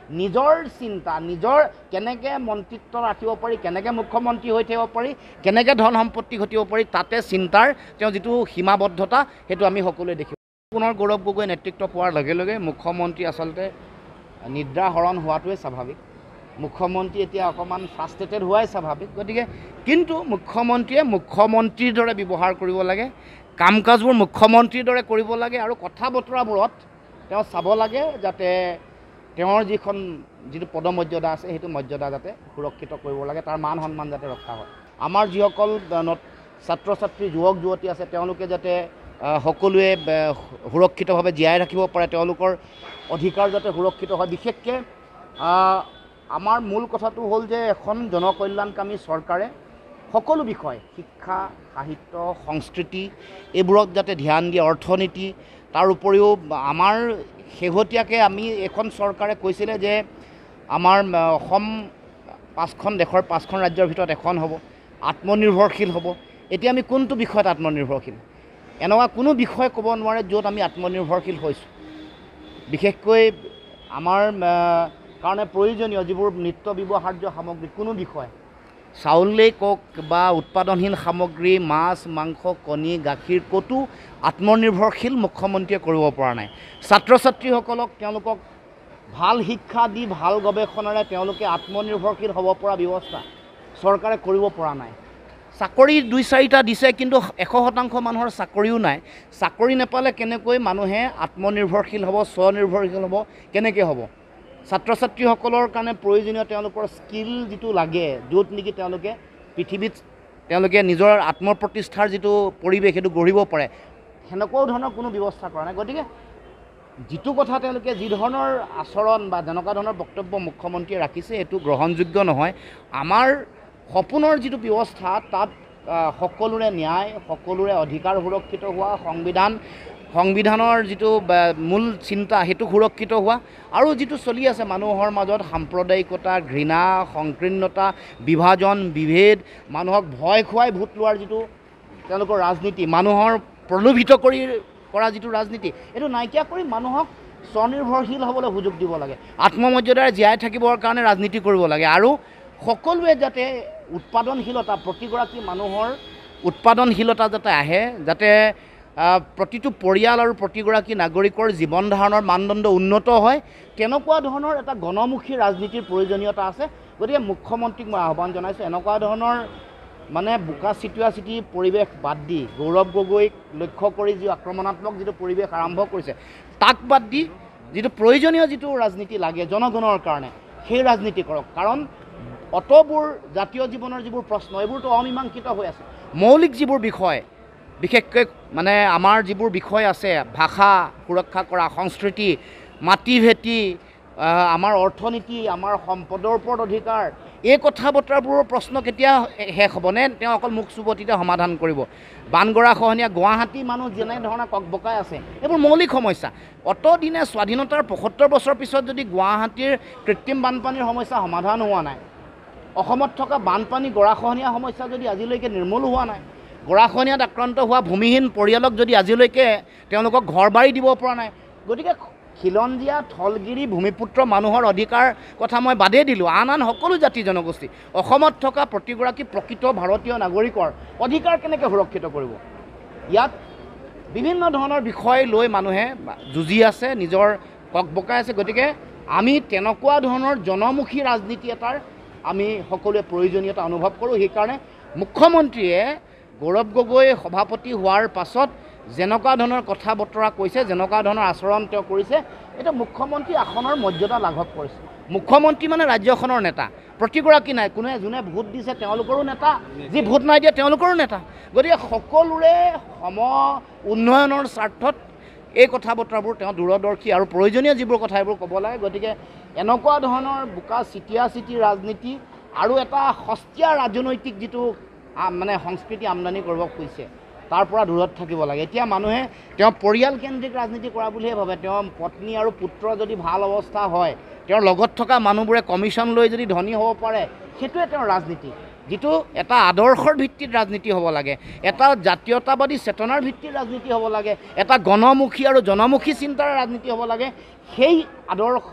নিজৰ চিন্তা নিজৰ কেনেকৈ মন্ত্ৰিত্ব ৰাখিব পাৰি, কেনেকৈ মুখ্যমন্ত্ৰী হৈ থাকিব পাৰি, কেনেকৈ ধন সম্পত্তি ঘটিব পাৰি, তাতে চিন্তাৰ তেওঁ যিটো সীমাবদ্ধতা সেইটো আমি সকলোৱে দেখিছোঁ। পুনৰ গৌৰৱ গগৈ নেতৃত্ব পোৱাৰ লগে লগে মুখ্যমন্ত্ৰী আচলতে নিদ্ৰাহৰণ হোৱাটোৱে স্বাভাৱিক। মুখ্যমন্ত্ৰী এতিয়া অকণমান ফ্ৰাষ্ট্ৰেটেড হোৱাই স্বাভাৱিক। গতিকে কিন্তু মুখ্যমন্ত্ৰীয়ে মুখ্যমন্ত্ৰীৰ দৰে ব্যৱহাৰ কৰিব লাগে, কাম কাজবোৰ মুখ্যমন্ত্ৰীৰ দৰে কৰিব লাগে আৰু কথা বতৰাবোৰত তেওঁ চাব লাগে যাতে তেওঁৰ যিটো পদমৰ্যাদা আছে সেইটো মৰ্যাদা যাতে সুৰক্ষিত কৰিব লাগে, তাৰ মান সন্মান যাতে ৰক্ষা হয়। আমাৰ যিসকল ছাত্ৰ ছাত্ৰী যুৱক যুৱতী আছে তেওঁলোকে যাতে সকলোৱে সুৰক্ষিতভাৱে জীয়াই ৰাখিব পাৰে, তেওঁলোকৰ অধিকাৰ যাতে সুৰক্ষিত হয়। বিশেষকৈ আমাৰ মূল কথাটো হ'ল যে এখন জনকল্যাণকামী চৰকাৰে সকলো বিষয় শিক্ষা, সাহিত্য, সংস্কৃতি এইবোৰত যাতে ধ্যান দিয়ে, অৰ্থনীতি, তাৰ উপৰিও আমাৰ শেহতীয়াকৈ আমি এখন চৰকাৰে কৈছিলে যে আমাৰ অসম দেশৰ 5খন ৰাজ্যৰ ভিতৰত এখন হ'ব, আত্মনিৰ্ভৰশীল হ'ব। এতিয়া আমি কোনটো বিষয়ত আত্মনিৰ্ভৰশীল? এনেকুৱা কোনো বিষয় ক'ব নোৱাৰে য'ত আমি আত্মনিৰ্ভৰশীল হৈছোঁ। বিশেষকৈ আমাৰ কাৰণে প্ৰয়োজনীয় যিবোৰ নিত্য ব্যৱহাৰ্য সামগ্ৰী, কোনো বিষয় চাউলেই কওক বা উৎপাদনহীন সামগ্ৰী, মাছ, মাংস, কণী, গাখীৰ ক'তো আত্মনিৰ্ভৰশীল মুখ্যমন্ত্ৰীয়ে কৰিব পৰা নাই। ছাত্ৰ ছাত্ৰীসকলক তেওঁলোকক ভাল শিক্ষা দি ভাল গৱেষণাৰে তেওঁলোকে আত্মনিৰ্ভৰশীল হ'ব পৰা ব্যৱস্থা চৰকাৰে কৰিব পৰা নাই। চাকৰি 2-4টা দিছে কিন্তু 100% মানুহৰ চাকৰিও নাই। চাকৰি নাপালে কেনেকৈ মানুহে আত্মনিৰ্ভৰশীল হ'ব, স্বনিৰ্ভৰশীল হ'ব, কেনেকৈ হ'ব? ছাত্ৰ ছাত্ৰীসকলৰ কাৰণে প্ৰয়োজনীয় তেওঁলোকৰ স্কিল যিটো লাগে, য'ত নেকি তেওঁলোকে পৃথিৱীত তেওঁলোকে নিজৰ আত্মপ্ৰতিষ্ঠাৰ যিটো পৰিৱেশ সেইটো গঢ়িব পাৰে, সেনেকুৱাও ধৰণৰ কোনো ব্যৱস্থা কৰা নাই। গতিকে যিটো কথা তেওঁলোকে যি ধৰণৰ আচৰণ বা যেনেকুৱা ধৰণৰ বক্তব্য মুখ্যমন্ত্ৰীয়ে ৰাখিছে সেইটো গ্ৰহণযোগ্য নহয়। আমাৰ সপোনৰ যিটো ব্যৱস্থা তাত সকলোৰে ন্যায়, সকলোৰে অধিকাৰ সুৰক্ষিত হোৱা, সংবিধানৰ যিটো মূল চিন্তা সেইটো সুৰক্ষিত হোৱা, আৰু যিটো চলি আছে মানুহৰ মাজত সাম্প্ৰদায়িকতা, ঘৃণা, সংকীৰ্ণতা, বিভাজন, বিভেদ, মানুহক ভয় খুৱাই ভোট লোৱাৰ যিটো তেওঁলোকৰ ৰাজনীতি, মানুহৰ প্ৰলোভিত কৰা যিটো ৰাজনীতি, এইটো নাইকিয়া কৰি মানুহক স্বনিৰ্ভৰশীল হ'বলৈ সুযোগ দিব লাগে, আত্মমৰ্যাদাৰে জীয়াই থাকিবৰ কাৰণে ৰাজনীতি কৰিব লাগে। আৰু সকলোৱে যাতে উৎপাদনশীলতা, প্ৰতিগৰাকী মানুহৰ উৎপাদনশীলতা যাতে আহে, যাতে প্ৰতিটো পৰিয়াল আৰু প্ৰতিগৰাকী নাগৰিকৰ জীৱন ধাৰণৰ মানদণ্ড উন্নত হয়, তেনেকুৱা ধৰণৰ এটা গণমুখী ৰাজনীতিৰ প্ৰয়োজনীয়তা আছে। গতিকে মুখ্যমন্ত্ৰীক মই আহ্বান জনাইছোঁ, এনেকুৱা ধৰণৰ মানে বোকা চিটি পৰিৱেশ বাদ দি, গৌৰৱ গগৈক লক্ষ্য কৰি যি আক্ৰমণাত্মক যিটো পৰিৱেশ আৰম্ভ কৰিছে তাক বাদ দি যিটো প্ৰয়োজনীয় যিটো ৰাজনীতি লাগে জনগণৰ কাৰণে, সেই ৰাজনীতি কৰক। কাৰণ অতবোৰ জাতীয় জীৱনৰ যিবোৰ প্ৰশ্ন এইবোৰতো অমীমাংসিত হৈ আছে। মৌলিক যিবোৰ বিষয়, বিশেষকৈ মানে আমাৰ যিবোৰ বিষয় আছে, ভাষা সুৰক্ষা কৰা, সংস্কৃতি, মাটি ভেটি, আমাৰ অৰ্থনীতি, আমাৰ সম্পদৰ ওপৰত অধিকাৰ, এই কথা বতৰাবোৰৰ প্ৰশ্ন কেতিয়া শেষ হ'বনে? তেওঁ অকল মুখ চুবতিতে সমাধান কৰিব। বানগৰাখহনীয়া, গুৱাহাটী মানুহ যেনেধৰণে ককবকাই আছে, এইবোৰ মৌলিক সমস্যা। অতদিনে স্বাধীনতাৰ 75 বছৰ পিছত যদি গুৱাহাটীৰ কৃত্ৰিম বানপানীৰ সমস্যা সমাধান হোৱা নাই, অসমত থকা বানপানী গৰাখহনীয়া সমস্যা যদি আজিলৈকে নিৰ্মূল হোৱা নাই, গৰাখহনীয়াত আক্ৰান্ত হোৱা ভূমিহীন পৰিয়ালক যদি আজিলৈকে তেওঁলোকক ঘৰ বাৰী দিব পৰা নাই, গতিকে খিলঞ্জীয়া, থলগিৰি, ভূমিপুত্ৰ মানুহৰ অধিকাৰ কথা মই বাদেই দিলোঁ, আন সকলো জাতি জনগোষ্ঠী অসমত থকা প্ৰতিগৰাকী প্ৰকৃত ভাৰতীয় নাগৰিকৰ অধিকাৰ কেনেকৈ সুৰক্ষিত কৰিব? ইয়াত বিভিন্ন ধৰণৰ বিষয় লৈ মানুহে যুঁজি আছে, নিজৰ ককবকাই আছে। গতিকে আমি তেনেকুৱা ধৰণৰ জনমুখী ৰাজনীতি এটাৰ আমি সকলোৱে প্ৰয়োজনীয়তা অনুভৱ কৰোঁ। সেইকাৰণে মুখ্যমন্ত্ৰীয়ে গৌৰৱ গগৈ সভাপতি হোৱাৰ পাছত যেনেকুৱা ধৰণৰ কথা বতৰা কৈছে, যেনেকুৱা ধৰণৰ আচৰণ তেওঁ কৰিছে, এটা মুখ্যমন্ত্ৰী আসনৰ মৰ্যাদা লাঘৱ কৰিছে। মুখ্যমন্ত্ৰী মানে ৰাজ্যখনৰ নেতা, প্ৰতিগৰাকী নাই, যোনে ভোট দিছে তেওঁলোকৰো নেতা, যি ভোট নাই দিয়ে তেওঁলোকৰো নেতা। গতিকে সকলোৰে উন্নয়নৰ স্বাৰ্থত এই কথা বতৰাবোৰ তেওঁ দূৰদৰ্শী আৰু প্ৰয়োজনীয় যিবোৰ কথা এইবোৰ ক'ব লাগে। গতিকে এনেকুৱা ধৰণৰ বোকা চিটি ৰাজনীতি আৰু এটা সস্তীয়া ৰাজনৈতিক যিটো মানে সংস্কৃতি আমদানি কৰিব খুজিছে তাৰ পৰা দূৰত থাকিব লাগে। এতিয়া মানুহে তেওঁ পৰিয়ালকেন্দ্ৰিক ৰাজনীতি কৰা বুলিহে ভাবে। তেওঁ পত্নী আৰু পুত্ৰ যদি ভাল অৱস্থা হয়, তেওঁৰ লগত থকা মানুহবোৰে কমিশ্যন লৈ যদি ধনী হ'ব পাৰে, সেইটোৱে তেওঁৰ ৰাজনীতি, যিটো এটা আদৰ্শৰ ভিত্তিত ৰাজনীতি হ'ব লাগে, এটা জাতীয়তাবাদী চেতনাৰ ভিত্তিত ৰাজনীতি হ'ব লাগে, এটা গণমুখী আৰু জনমুখী চিন্তাৰ ৰাজনীতি হ'ব লাগে। সেই আদৰ্শ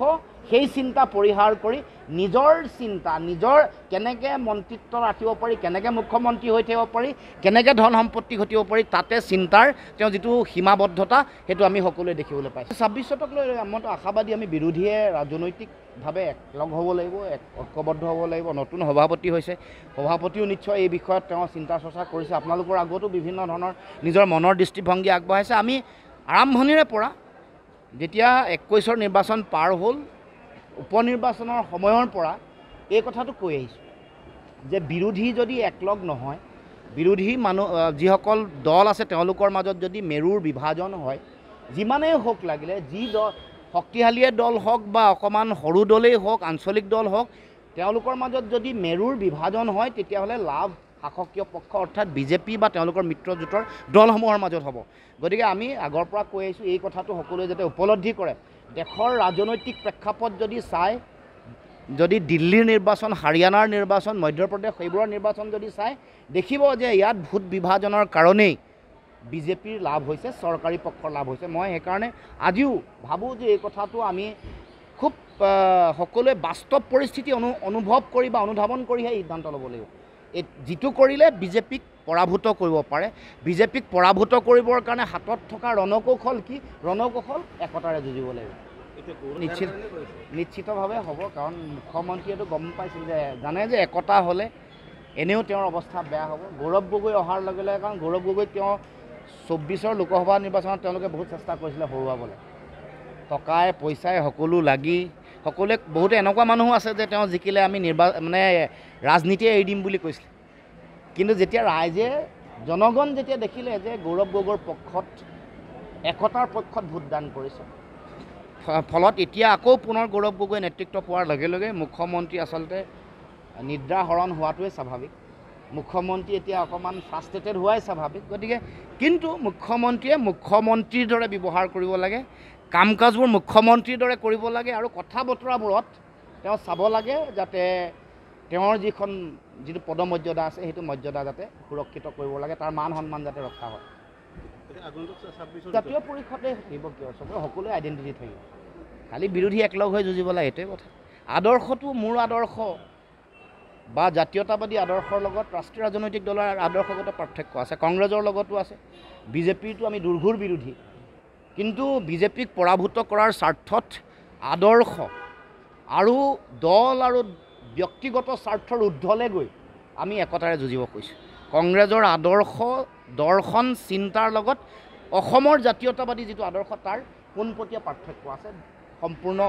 সেই চিন্তা পৰিহাৰ কৰি নিজৰ চিন্তা নিজৰ কেনেকৈ মন্ত্ৰিত্ব ৰাখিব পাৰি, কেনেকৈ মুখ্যমন্ত্ৰী হৈ থাকিব পাৰি, কেনেকৈ ধন সম্পত্তি ঘটিব পাৰি, তাতে চিন্তাৰ তেওঁ যিটো সীমাবদ্ধতা সেইটো আমি সকলোৱে দেখিবলৈ পাইছোঁ। 26 লৈ মইতো আশাবাদী, আমি বিৰোধীয়ে ৰাজনৈতিকভাৱে একলগ হ'ব লাগিব, ঐক্যবদ্ধ হ'ব লাগিব। নতুন সভাপতি হৈছে, সভাপতিও নিশ্চয় এই বিষয়ত তেওঁ চিন্তা চৰ্চা কৰিছে। আপোনালোকৰ আগতো বিভিন্ন ধৰণৰ নিজৰ মনৰ দৃষ্টিভংগী আগবঢ়াইছে। আমি আৰম্ভণিৰে পৰা যেতিয়া 21ৰ নিৰ্বাচন পাৰ হ'ল, উপনিৰ্বাচনৰ সময়ৰ পৰা এই কথাটো কৈ আহিছোঁ যে বিৰোধী যদি একলগ নহয়, বিৰোধী মানুহ যিসকল দল আছে তেওঁলোকৰ মাজত যদি মেৰুৰ বিভাজন হয়, যিমানেই হওক লাগিলে যি দল শক্তিশালীয়ে দল হওক বা অকণমান সৰু দলেই হওক, আঞ্চলিক দল হওক, তেওঁলোকৰ মাজত যদি মেৰুৰ বিভাজন হয় তেতিয়াহ'লে লাভ শাসকীয় পক্ষ অৰ্থাৎ বিজেপি বা তেওঁলোকৰ মিত্ৰজোঁটৰ দলসমূহৰ মাজত হ'ব। গতিকে আমি আগৰ পৰা কৈ আহিছোঁ এই কথাটো সকলোৱে যাতে উপলব্ধি কৰে। দেশৰ ৰাজনৈতিক প্ৰেক্ষাপট যদি চায়, যদি দিল্লীৰ নিৰ্বাচন, হাৰিয়ানাৰ নিৰ্বাচন, মধ্যপ্ৰদেশ এইবোৰৰ নিৰ্বাচন যদি চায়, দেখিব যে ইয়াত ভোট বিভাজনৰ কাৰণেই বিজেপিৰ লাভ হৈছে, চৰকাৰী পক্ষৰ লাভ হৈছে। মই সেইকাৰণে আজিও ভাবোঁ যে এই কথাটো আমি খুব সকলোৱে বাস্তৱ পৰিস্থিতি অনুভৱ কৰি বা অনুধাৱন কৰিহে সিদ্ধান্ত ল'ব লাগিব। যিটো কৰিলে বিজেপিক পৰাভূত কৰিব পাৰে। বিজেপিক পৰাভূত কৰিবৰ কাৰণে হাতত থকা ৰণকৌশল কি? ৰণকৌশল একতাৰে যুঁজিব লাগিব। নিশ্চিতভাৱে হ'ব, কাৰণ মুখ্যমন্ত্ৰীয়েতো গম পাইছিল যে, জানে যে একতা হ'লে এনেও তেওঁৰ অৱস্থা বেয়া হ'ব। গৌৰৱ গগৈ অহাৰ লগে লগে, কাৰণ গৌৰৱ গগৈক তেওঁ 24ৰ লোকসভা নিৰ্বাচনত তেওঁলোকে বহুত চেষ্টা কৰিছিলে হৰুৱাবলৈ, টকাই পইচাই সকলো লাগি, সকলোৱে বহুতে এনেকুৱা মানুহো আছে যে তেওঁ জিকিলে আমি ৰাজনীতিয়ে এৰি দিম বুলি কৈছিলে। কিন্তু যেতিয়া ৰাইজে জনগণ যেতিয়া দেখিলে যে গৌৰৱ গগৈৰ পক্ষত, একতাৰ পক্ষত ভোটদান কৰিছে, ফলত এতিয়া আকৌ পুনৰ গৌৰৱ গগৈ নেতৃত্ব পোৱাৰ লগে লগে মুখ্যমন্ত্ৰী আচলতে নিদ্ৰাহৰণ হোৱাটোৱে স্বাভাৱিক। মুখ্যমন্ত্ৰী এতিয়া অকণমান ফ্ৰাষ্ট্ৰেটেড হোৱাই স্বাভাৱিক। গতিকে কিন্তু মুখ্যমন্ত্ৰীয়ে মুখ্যমন্ত্ৰীৰ দৰে ব্যৱহাৰ কৰিব লাগে, কাম কাজবোৰ মুখ্যমন্ত্ৰীৰ দৰে কৰিব লাগে, আৰু কথা বতৰাবোৰত তেওঁ চাব লাগে যাতে তেওঁৰ যিটো পদমৰ্যাদা আছে সেইটো মৰ্যাদা যাতে সুৰক্ষিত কৰিব লাগে, তাৰ মান সন্মান যাতে ৰক্ষা হয়। জাতীয় পৰিষদে থাকিব কিয়, চবৰে সকলোৱে আইডেণ্টিটি থাকিব, খালি বিৰোধী একলগ হৈ যুঁজিব লাগে, এইটোৱে কথা। আদৰ্শটো মোৰ আদৰ্শ বা জাতীয়তাবাদী আদৰ্শৰ লগত ৰাষ্ট্ৰীয় ৰাজনৈতিক দলৰ আদৰ্শগত পাৰ্থক্য আছে। কংগ্ৰেছৰ লগতো আছে। বিজেপিৰটো আমি দুৰ্ঘূৰ বিৰোধী, কিন্তু বিজেপিক পৰাভূত কৰাৰ স্বাৰ্থত আদৰ্শ আৰু দল আৰু ব্যক্তিগত স্বাৰ্থৰ ঊৰ্ধ্বলৈ গৈ আমি একতাৰে যুঁজিব কৈছোঁ। কংগ্ৰেছৰ আদৰ্শ, দৰ্শন, চিন্তাৰ লগত অসমৰ জাতীয়তাবাদী যিটো আদৰ্শ তাৰ পোনপটীয়া পাৰ্থক্য আছে। সম্পূৰ্ণ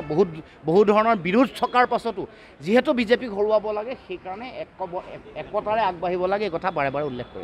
বহু ধৰণৰ বিৰোধ থকাৰ পাছতো যিহেতু বিজেপিক হৰুৱাব লাগে, সেইকাৰণে একতাৰে আগবাঢ়িব লাগে, এই কথা বাৰে বাৰে উল্লেখ কৰে।